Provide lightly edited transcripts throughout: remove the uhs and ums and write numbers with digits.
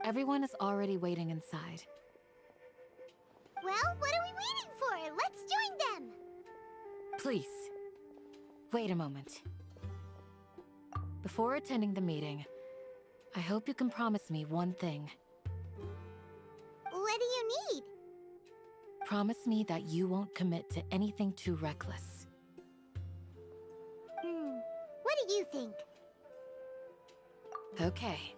Everyone is already waiting inside. Well, what are we waiting for? Let's join them! Please, wait a moment. Before attending the meeting, I hope you can promise me one thing. What do you need? Promise me that you won't commit to anything too reckless. What do you think? Okay.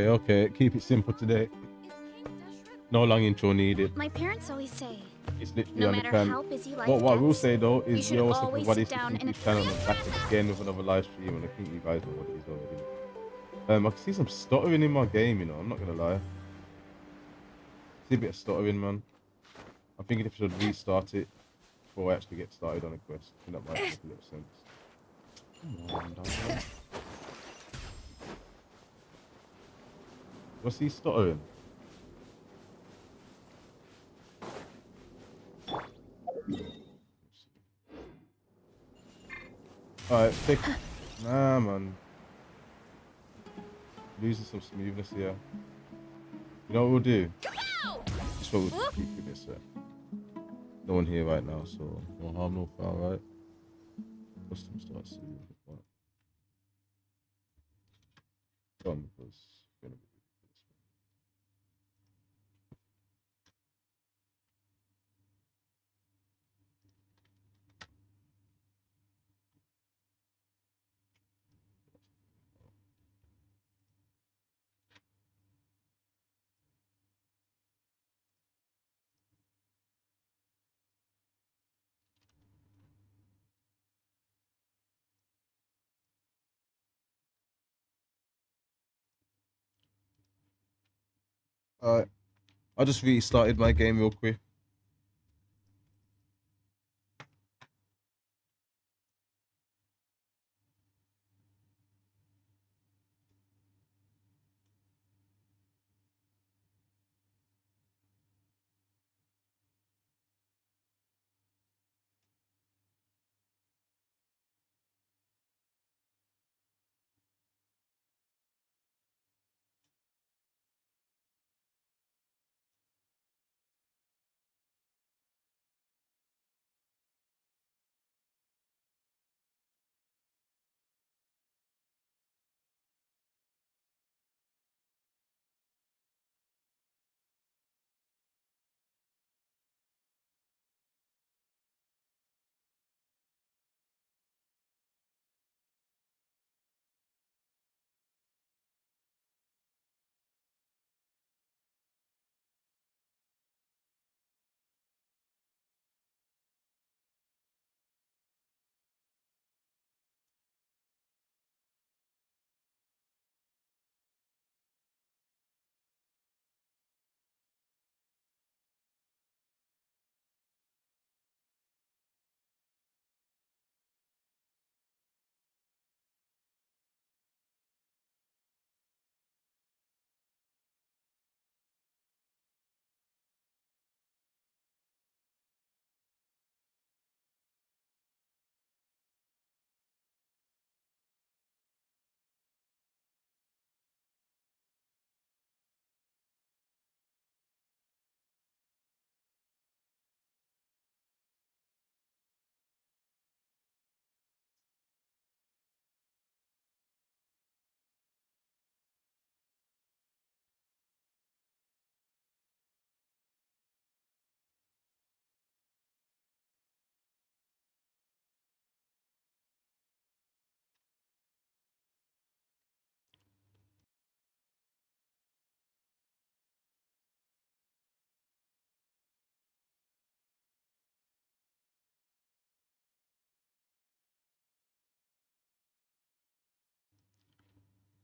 Okay. Keep it simple today. No long intro needed. My parents always say, It's literally no on the matter plan. how busy life What I will gets, say though is should yo, what's up always everybody? sit It's down the and- YouTube channel. I'm back again with another live stream, and I think you guys know what it is already. I can see some stuttering in my game, you know. I'm not gonna lie. See a bit of stuttering, man. I'm thinking if I should restart it before I actually get started on a quest. I think that might make a little sense. Come on, dog. What's he stuttering? Alright, take. Nah, man. Losing some smoothness here. You know what we'll do? Just what we'll keep with this. No one here right now, so no harm, no foul, right? Custom start soon. Done because it's gonna be ridiculous. Alright, I just restarted my game real quick.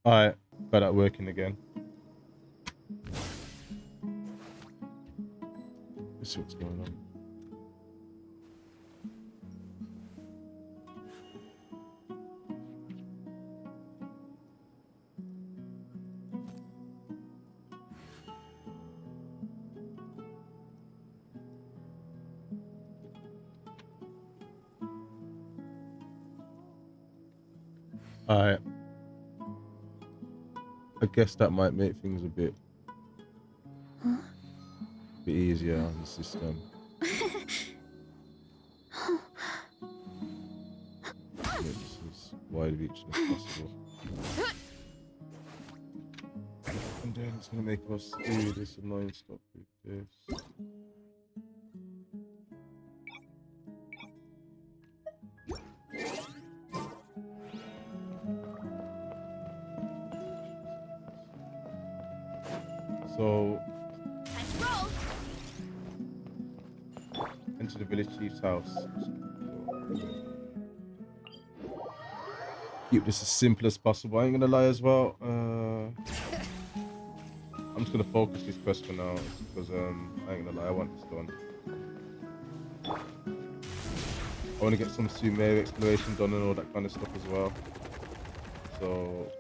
Alright, got that working again. Let's see what's going on. Alright. I guess that might make things a bit easier on the system. Make this as wide reaching as possible. And then it's gonna make us do this annoying stuff with this. So, enter the village chief's house. Keep this as simple as possible. I ain't gonna lie as well. I'm just gonna focus this quest for now because I ain't gonna lie, I want this done. I want to get some Sumeru exploration done and all that kind of stuff as well. So.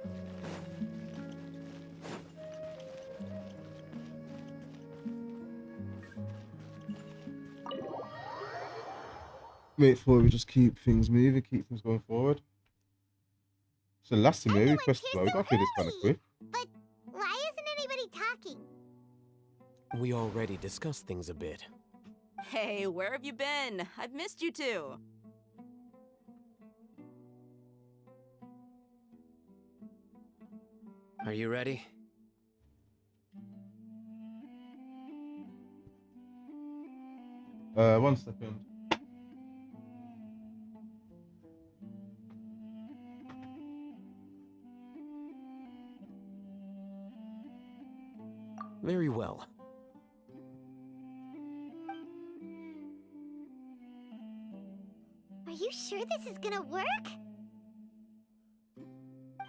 Make sure we just keep things moving, keep things going forward. So last Sumeru quest as well, we got through this kind of quick. But why isn't anybody talking? We already discussed things a bit. Hey, where have you been? I've missed you too. Are you ready? One second. Very well. Are you sure this is gonna work?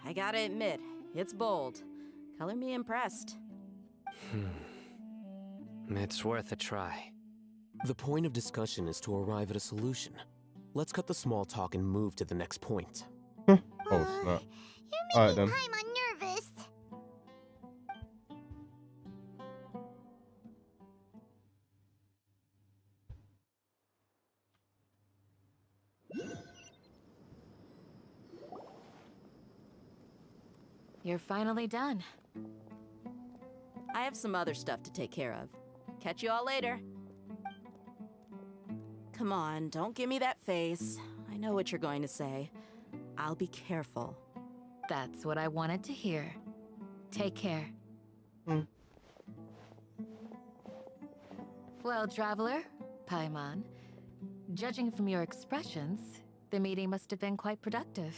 I gotta admit, it's bold. Color me impressed. It's worth a try. The point of discussion is to arrive at a solution. Let's cut the small talk and move to the next point. Oh snap. You're Alright making then. Paimon nervous. You're finally done. I have some other stuff to take care of. Catch you all later. Come on, don't give me that face. I know what you're going to say. I'll be careful. That's what I wanted to hear. Take care. Well, traveler, Paimon, judging from your expressions, the meeting must have been quite productive.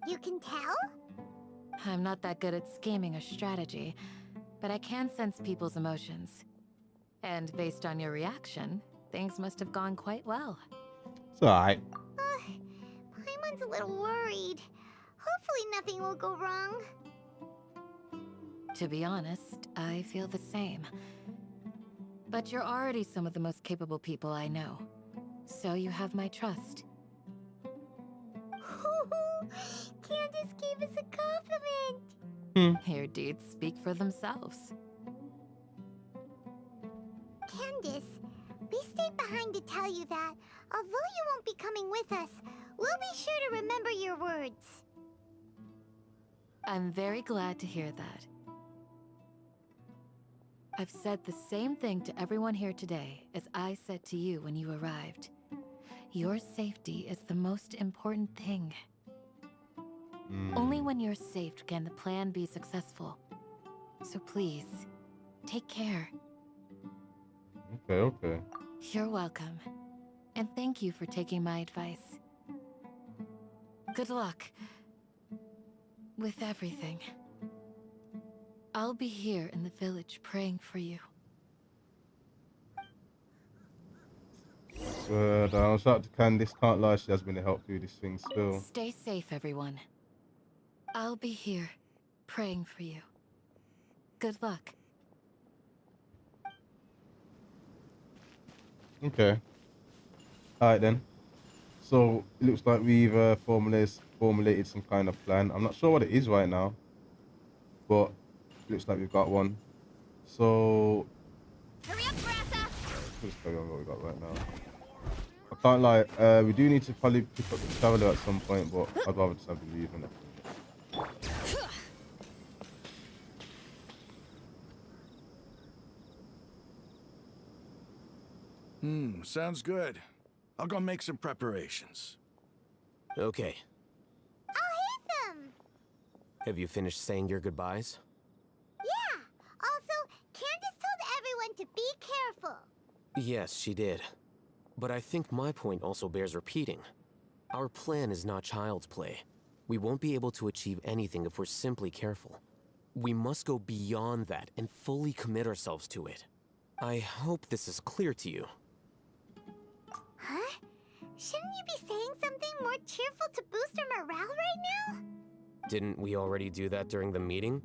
You can tell? I'm not that good at scheming or strategy, but I can sense people's emotions. And based on your reaction, things must have gone quite well. It's alright. Paimon's a little worried. Hopefully nothing will go wrong. To be honest, I feel the same. But you're already some of the most capable people I know. So you have my trust. Candace gave us a compliment. Your deeds speak for themselves. Candace, we stayed behind to tell you that, although you won't be coming with us, we'll be sure to remember your words. I'm very glad to hear that. I've said the same thing to everyone here today as I said to you when you arrived. Your safety is the most important thing. Only when you're safe can the plan be successful. So please, take care. Okay. You're welcome. And thank you for taking my advice. Good luck with everything. I'll be here in the village praying for you. But shout out to Candice, can't lie, she has been a help through this thing still. Stay safe, everyone. I'll be here praying for you. Good luck. Okay. Alright then. So it looks like we've formulated some kind of plan. I'm not sure what it is right now, but it looks like we've got one. So Hurry up, Brassa! let's carry on what we got right now. I can't lie, we do need to probably pick up the traveler at some point, but I'd rather just have the leave and everything. Sounds good. I'll go make some preparations. Okay. I'll hit them! Have you finished saying your goodbyes? Yeah! Also, Candace told everyone to be careful. Yes, she did. But I think my point also bears repeating. Our plan is not child's play. We won't be able to achieve anything if we're simply careful. We must go beyond that and fully commit ourselves to it. I hope this is clear to you. Huh? Shouldn't you be saying something more cheerful to boost our morale right now? Didn't we already do that during the meeting?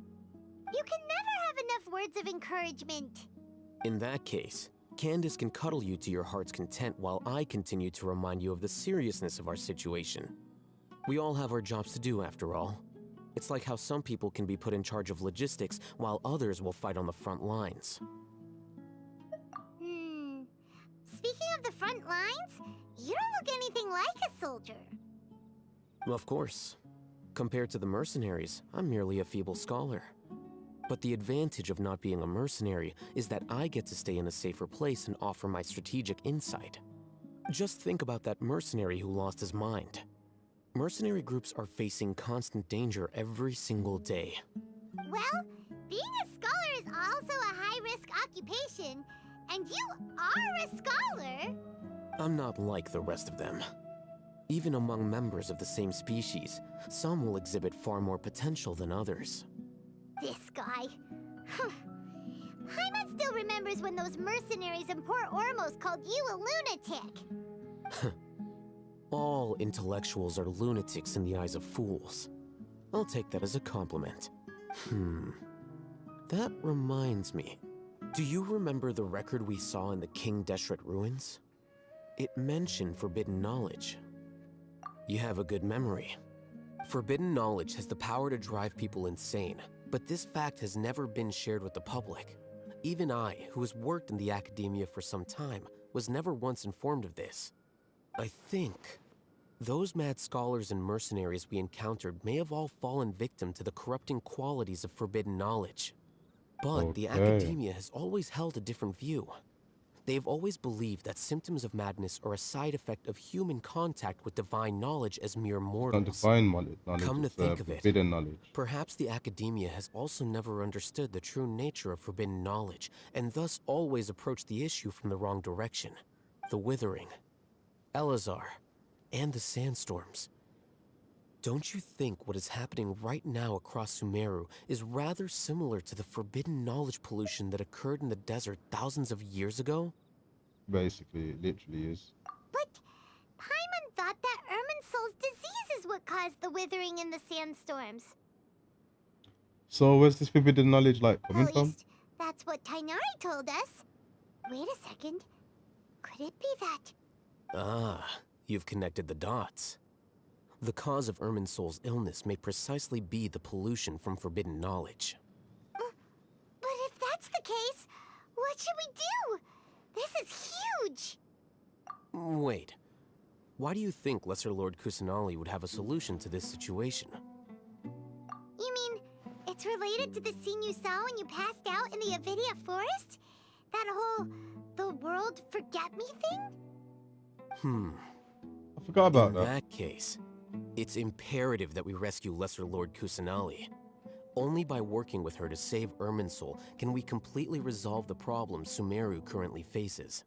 You can never have enough words of encouragement. In that case, Candace can cuddle you to your heart's content while I continue to remind you of the seriousness of our situation. We all have our jobs to do after all. It's like how some people can be put in charge of logistics while others will fight on the front lines. Speaking of the front lines, you don't look anything like a soldier. Of course. Compared to the mercenaries, I'm merely a feeble scholar. But the advantage of not being a mercenary is that I get to stay in a safer place and offer my strategic insight. Just think about that mercenary who lost his mind. Mercenary groups are facing constant danger every single day. Well, being a scholar is also a high-risk occupation, and you are a scholar. I'm not like the rest of them. Even among members of the same species, some will exhibit far more potential than others. This guy. Paimon still remembers when those mercenaries in Port Ormos called you a lunatic. All intellectuals are lunatics in the eyes of fools. I'll take that as a compliment. That reminds me. Do you remember the record we saw in the King Deshret ruins? It mentioned forbidden knowledge. You have a good memory. Forbidden knowledge has the power to drive people insane, but this fact has never been shared with the public. Even I, who has worked in the academia for some time, was never once informed of this. I think those mad scholars and mercenaries we encountered may have all fallen victim to the corrupting qualities of forbidden knowledge. But the academia has always held a different view. They've always believed that symptoms of madness are a side effect of human contact with divine knowledge as mere mortals. Not divine knowledge. Come to think of it, forbidden knowledge. Perhaps the academia has also never understood the true nature of forbidden knowledge, and thus always approached the issue from the wrong direction. The Withering, Elazar, and the sandstorms. Don't you think what is happening right now across Sumeru is rather similar to the forbidden knowledge pollution that occurred in the desert thousands of years ago? Basically, it literally is. But Paimon thought that Irminsul's disease is what caused the withering in the sandstorms. So where's this forbidden knowledge like coming At from? least, that's what Tainari told us. Wait a second. Could it be that? Ah, you've connected the dots. The cause of Irminsul's illness may precisely be the pollution from forbidden knowledge. But if that's the case, what should we do? This is huge! Wait. Why do you think Lesser Lord Kusanali would have a solution to this situation? You mean, it's related to the scene you saw when you passed out in the Avidia forest? That whole, the world forget me thing? I forgot about In that. that case, it's imperative that we rescue Lesser Lord Kusanali. Only by working with her to save Irminsul can we completely resolve the problems Sumeru currently faces.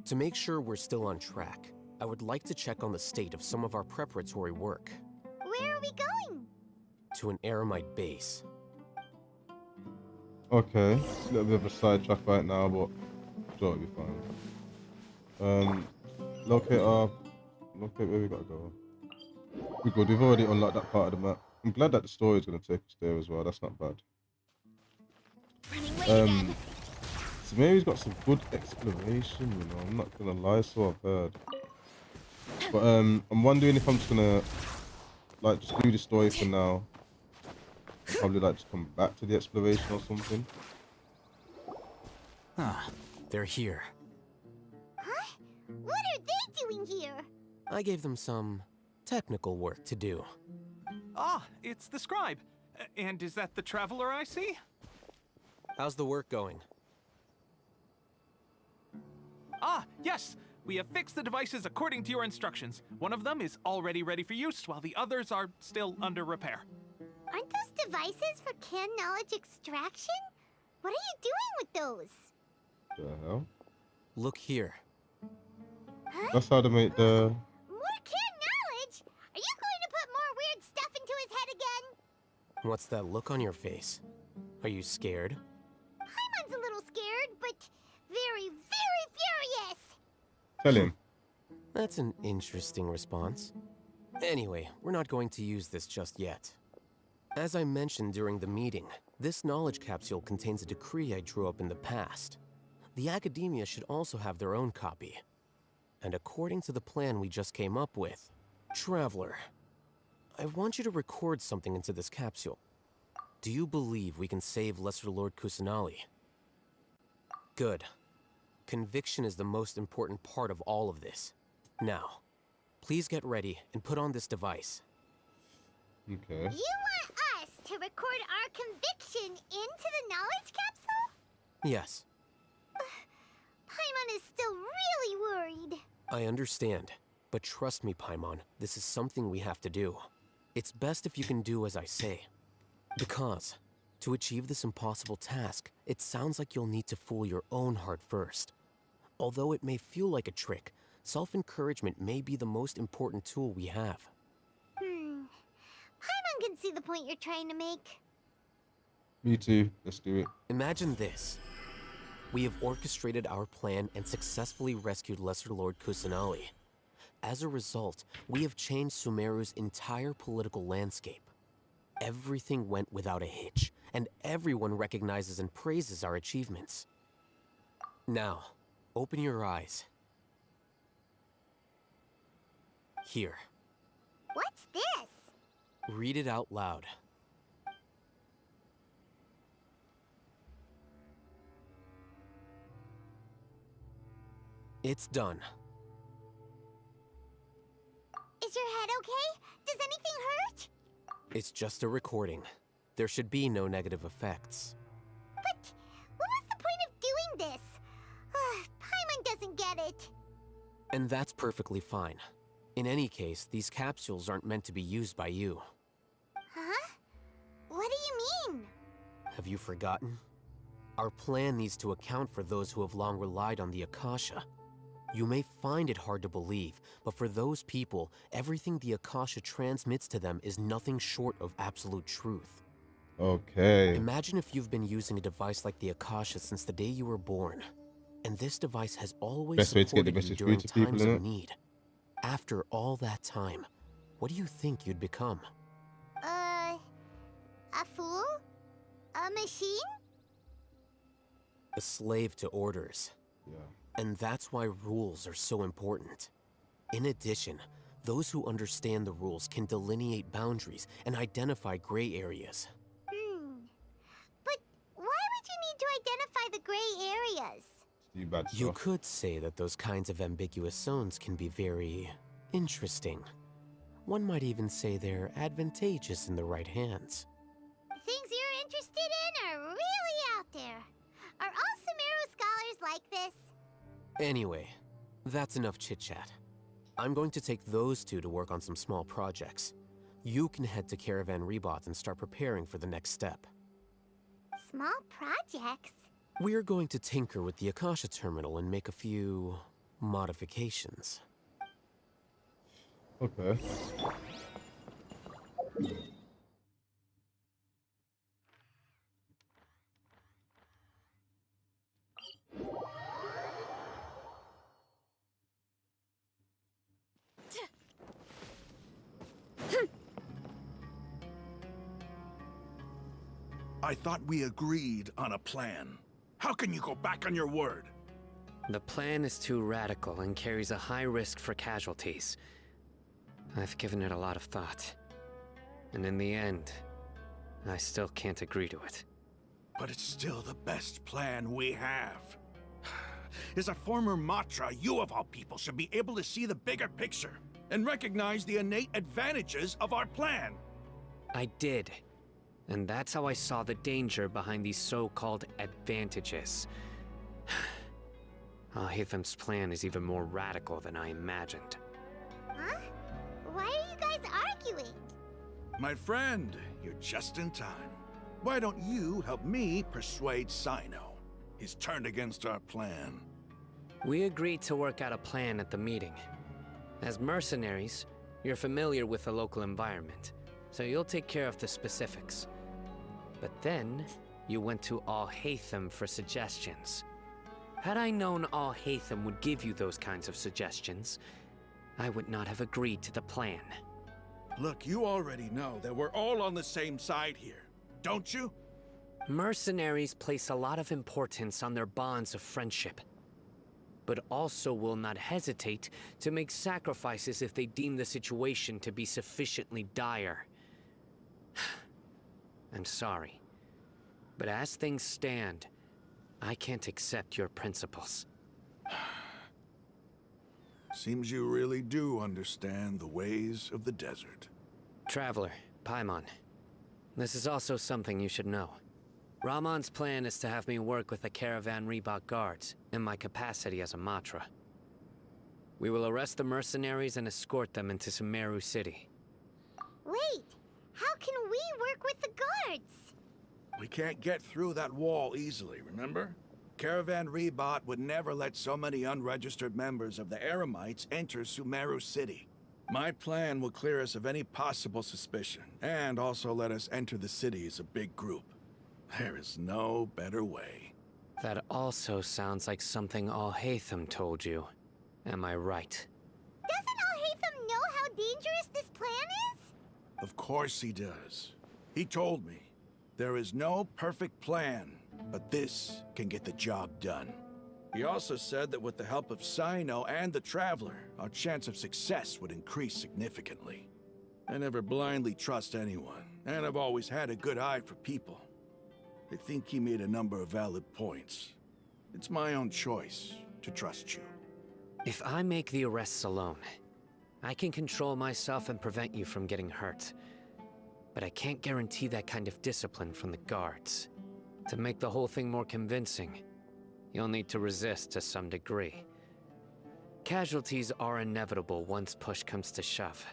To make sure we're still on track, I would like to check on the state of some of our preparatory work. Where are we going? To an Eremite base. Okay, a little bit of a sidetrack right now, but I'm sure it'll be fine. Locate where we gotta go. We're good, we've already unlocked that part of the map. I'm glad that the story is gonna take us there as well, that's not bad. Running late again. Sumeru's got some good exploration, you know, I'm not gonna lie, so I've heard. But I'm wondering if I'm just gonna like just do the story for now. And probably like just come back to the exploration or something. Ah, they're here. Huh? What are they doing here? I gave them some technical work to do. Ah, it's the scribe. And is that the traveler I see? How's the work going? Ah, yes! We have fixed the devices according to your instructions. One of them is already ready for use, while the others are still under repair. Aren't those devices for canned knowledge extraction? What are you doing with those? The hell? Look here. Huh? That's how to make the. More canned knowledge? Are you going to put more weird stuff into his head again? What's that look on your face? Are you scared? Paimon's a little scared, but very, very furious. Tell him. That's an interesting response. Anyway, we're not going to use this just yet. As I mentioned during the meeting, this knowledge capsule contains a decree I drew up in the past. The academia should also have their own copy. And according to the plan we just came up with, Traveler, I want you to record something into this capsule. Do you believe we can save Lesser Lord Kusanali? Good. Conviction is the most important part of all of this. Now, please get ready and put on this device. Okay. You want us to record our conviction into the knowledge capsule? Yes, Paimon is still really worried. I understand. But trust me, Paimon, this is something we have to do. It's best if you can do as I say. Because, to achieve this impossible task, it sounds like you'll need to fool your own heart first. Although it may feel like a trick, self-encouragement may be the most important tool we have. Paimon can see the point you're trying to make. Me too. Let's do it. Imagine this. We have orchestrated our plan and successfully rescued Lesser Lord Kusanali. As a result, we have changed Sumeru's entire political landscape. Everything went without a hitch, and everyone recognizes and praises our achievements. Now, open your eyes. Here, What's this? read it out loud. It's done. Is your head okay? Does anything hurt? It's just a recording. There should be no negative effects. But what was the point of doing this? Paimon doesn't get it. And that's perfectly fine. In any case, these capsules aren't meant to be used by you. Huh? What do you mean? Have you forgotten? Our plan needs to account for those who have long relied on the Akasha. You may find it hard to believe, but for those people, everything the Akasha transmits to them is nothing short of absolute truth. Okay. Imagine if you've been using a device like the Akasha since the day you were born, and this device has always Best way to get the supported you message through during to people, times innit? of need. After all that time, what do you think you'd become? A fool? A machine? A slave to orders. Yeah. And that's why rules are so important. In addition, those who understand the rules can delineate boundaries and identify gray areas. But why would you need to identify the gray areas? Do bad You stuff. could say that those kinds of ambiguous zones can be very interesting. One might even say they're advantageous in the right hands. Things you're interested in are really out there. Are all Sumeru scholars like this? Anyway, that's enough chit-chat. I'm going to take those two to work on some small projects. You can head to Caravan Rebot and start preparing for the next step. Small projects? We're going to tinker with the Akasha terminal and make a few modifications. Okay. I thought we agreed on a plan. How can you go back on your word? The plan is too radical and carries a high risk for casualties. I've given it a lot of thought. And in the end, I still can't agree to it. But it's still the best plan we have. As a former Matra, you of all people should be able to see the bigger picture and recognize the innate advantages of our plan. I did. And that's how I saw the danger behind these so-called advantages. Alhaitham's plan is even more radical than I imagined. Huh? Why are you guys arguing? My friend, you're just in time. Why don't you help me persuade Sino? He's turned against our plan. We agreed to work out a plan at the meeting. As mercenaries, you're familiar with the local environment, so you'll take care of the specifics. But then, you went to Alhaitham for suggestions. Had I known Alhaitham would give you those kinds of suggestions, I would not have agreed to the plan. Look, you already know that we're all on the same side here, don't you? Mercenaries place a lot of importance on their bonds of friendship, but also will not hesitate to make sacrifices if they deem the situation to be sufficiently dire. I'm sorry, but as things stand, I can't accept your principles. Seems you really do understand the ways of the desert. Traveler, Paimon, this is also something you should know. Ramon's plan is to have me work with the Caravan Reebok guards in my capacity as a Matra. We will arrest the mercenaries and escort them into Sumeru City. Wait, how can we work with the guards? We can't get through that wall easily, remember? Caravan Reebok would never let so many unregistered members of the Eremites enter Sumeru City. My plan will clear us of any possible suspicion, and also let us enter the city as a big group. There is no better way. That also sounds like something Alhaitham told you. Am I right? Doesn't Alhaitham know how dangerous this plan is? Of course he does. He told me, there is no perfect plan, but this can get the job done. He also said that with the help of Sino and the Traveler, our chance of success would increase significantly. I never blindly trust anyone, and I've always had a good eye for people. I think he made a number of valid points. It's my own choice to trust you. If I make the arrests alone, I can control myself and prevent you from getting hurt. But I can't guarantee that kind of discipline from the guards. To make the whole thing more convincing, you'll need to resist to some degree. Casualties are inevitable once push comes to shove.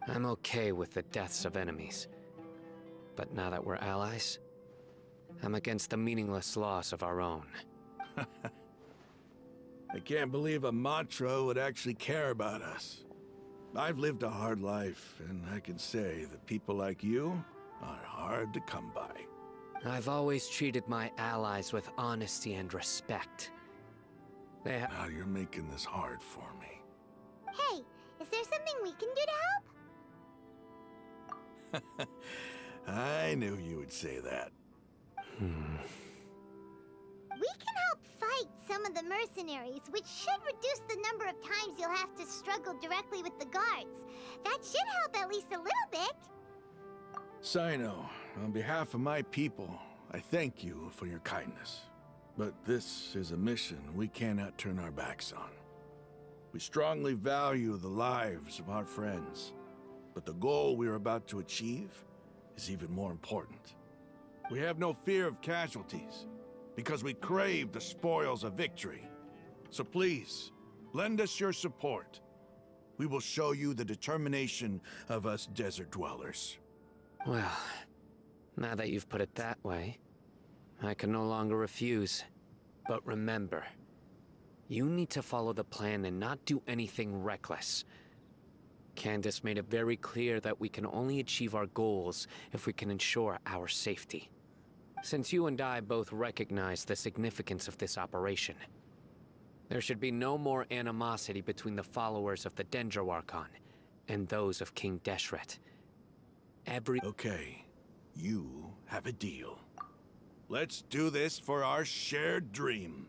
I'm okay with the deaths of enemies. But now that we're allies, I'm against the meaningless loss of our own. I can't believe a Matra would actually care about us. I've lived a hard life, and I can say that people like you are hard to come by. I've always treated my allies with honesty and respect. Now you're making this hard for me. Hey, is there something we can do to help? I knew you would say that. We can help fight some of the mercenaries, which should reduce the number of times you'll have to struggle directly with the guards. That should help at least a little bit. Sino, on behalf of my people, I thank you for your kindness. But this is a mission we cannot turn our backs on. We strongly value the lives of our friends, but the goal we are about to achieve is even more important. We have no fear of casualties, because we crave the spoils of victory. So please, lend us your support. We will show you the determination of us desert dwellers. Well, now that you've put it that way, I can no longer refuse. But remember, you need to follow the plan and not do anything reckless. Candace made it very clear that we can only achieve our goals if we can ensure our safety. Since you and I both recognize the significance of this operation, there should be no more animosity between the followers of the Sumeru Archon and those of King Deshret. Okay, you have a deal. Let's do this for our shared dream.